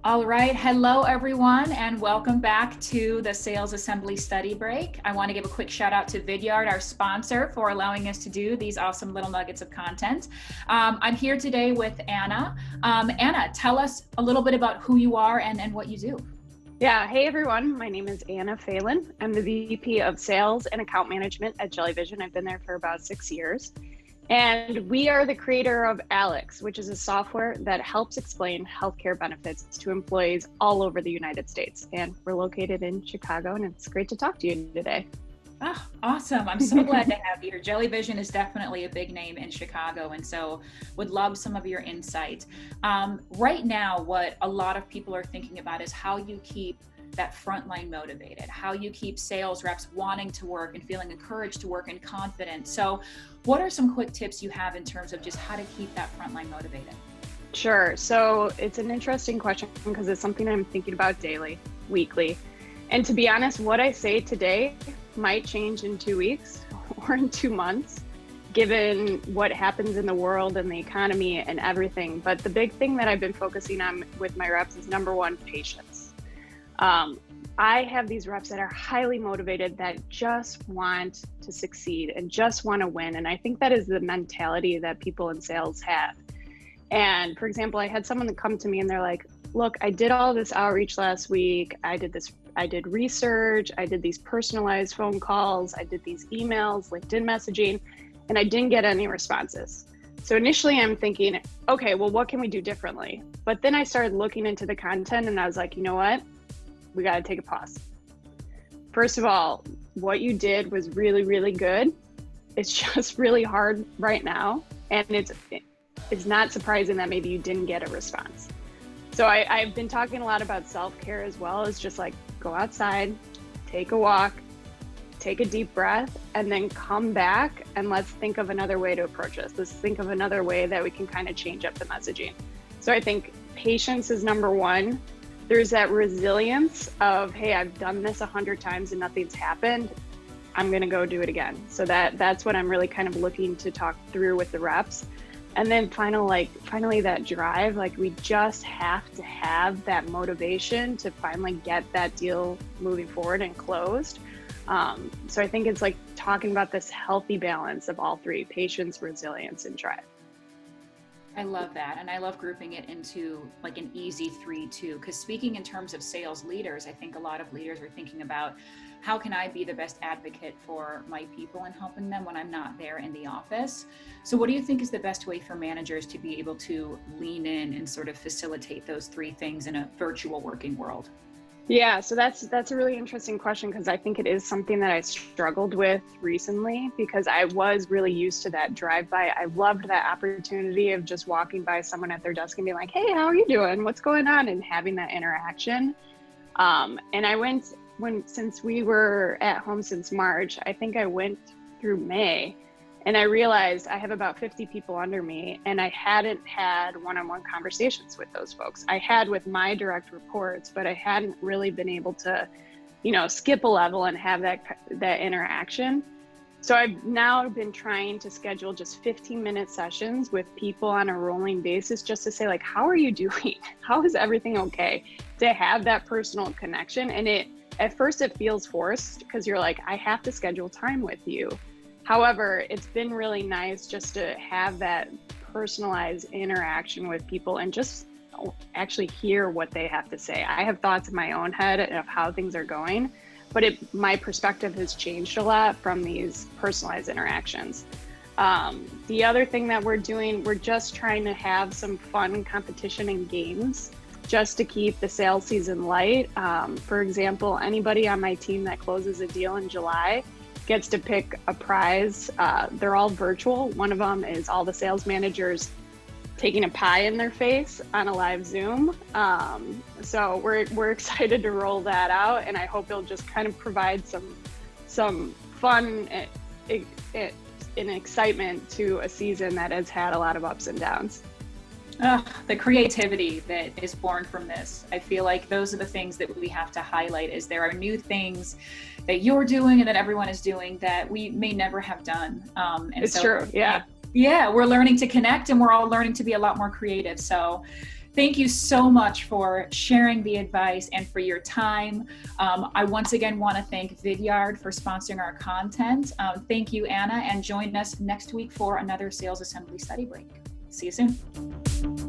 All right. Hello, everyone, and welcome back to the Sales Assembly Study Break. I want to give a quick shout out to Vidyard, our sponsor, for allowing us to do these awesome little nuggets of content. I'm here today with Anna. Anna, tell us a little bit about who you are and what you do. Yeah, hey everyone, my name is Anna Phalen. I'm the VP of Sales and Account Management at Jellyvision. I've been there for about 6 years. And we are the creator of Alex, which is a software that helps explain healthcare benefits to employees all over the United States. And we're located in Chicago, and it's great to talk to you today. Oh, awesome. I'm so glad to have you here. Jellyvision is definitely a big name in Chicago, and so would love some of your insight. Right now, what a lot of people are thinking about is how you keep that frontline motivated, how you keep sales reps wanting to work and feeling encouraged to work and confident. So what are some quick tips you have in terms of just how to keep that frontline motivated? Sure. So it's an interesting question because it's something I'm thinking about daily, weekly. And to be honest, what I say today might change in 2 weeks or in 2 months, given what happens in the world and the economy and everything. But the big thing that I've been focusing on with my reps is number one, patience. I have these reps that are highly motivated that just want to succeed and just want to win. And I think that is the mentality that people in sales have. And for example, I had someone come to me and they're like, look, I did all this outreach last week. I did research. I did these personalized phone calls. I did these emails, LinkedIn messaging, and I didn't get any responses. So initially I'm thinking, okay, well, what can we do differently? But then I started looking into the content and I was like, you know what? We got to take a pause. First of all, what you did was really, really good. It's just really hard right now. And it's not surprising that maybe you didn't get a response. So I've been talking a lot about self-care as well. It's just like go outside, take a walk, take a deep breath, and then come back and let's think of another way to approach this. Let's think of another way that we can kind of change up the messaging. So I think patience is number one. There's that resilience of, hey, I've done this 100 times and nothing's happened. I'm going to go do it again. So that's what I'm really kind of looking to talk through with the reps. And then finally that drive, like we just have to have that motivation to finally get that deal moving forward and closed. So I think it's like talking about this healthy balance of all three: patience, resilience, and drive. I love that. And I love grouping it into like an easy 3, too, because speaking in terms of sales leaders, I think a lot of leaders are thinking about how can I be the best advocate for my people and helping them when I'm not there in the office. So what do you think is the best way for managers to be able to lean in and sort of facilitate those 3 things in a virtual working world? Yeah, so that's a really interesting question because I think it is something that I struggled with recently because I was really used to that drive-by. I loved that opportunity of just walking by someone at their desk and being like, hey, how are you doing? What's going on? And having that interaction. And I since we were at home since March, I think I went through May. And I realized I have about 50 people under me and I hadn't had one-on-one conversations with those folks. I had with my direct reports, but I hadn't really been able to, skip a level and have that interaction. So I've now been trying to schedule just 15-minute sessions with people on a rolling basis just to say like, how are you doing? How is everything okay? To have that personal connection. And at first it feels forced because you're like, I have to schedule time with you. However, it's been really nice just to have that personalized interaction with people and just actually hear what they have to say. I have thoughts in my own head of how things are going, but my perspective has changed a lot from these personalized interactions. The other thing that we're doing, we're just trying to have some fun competition and games just to keep the sales season light. For example, anybody on my team that closes a deal in July gets to pick a prize. They're all virtual. One of them is all the sales managers taking a pie in their face on a live Zoom. So we're excited to roll that out, and I hope it'll just kind of provide some fun and excitement to a season that has had a lot of ups and downs. The creativity that is born from this. I feel like those are the things that we have to highlight, is there are new things that you're doing and that everyone is doing that we may never have done. It's true. Yeah. Yeah. We're learning to connect and we're all learning to be a lot more creative. So Thank you so much for sharing the advice and for your time. I once again want to thank Vidyard for sponsoring our content. Thank you, Anna, and join us next week for another Sales Assembly Study Break. See you soon.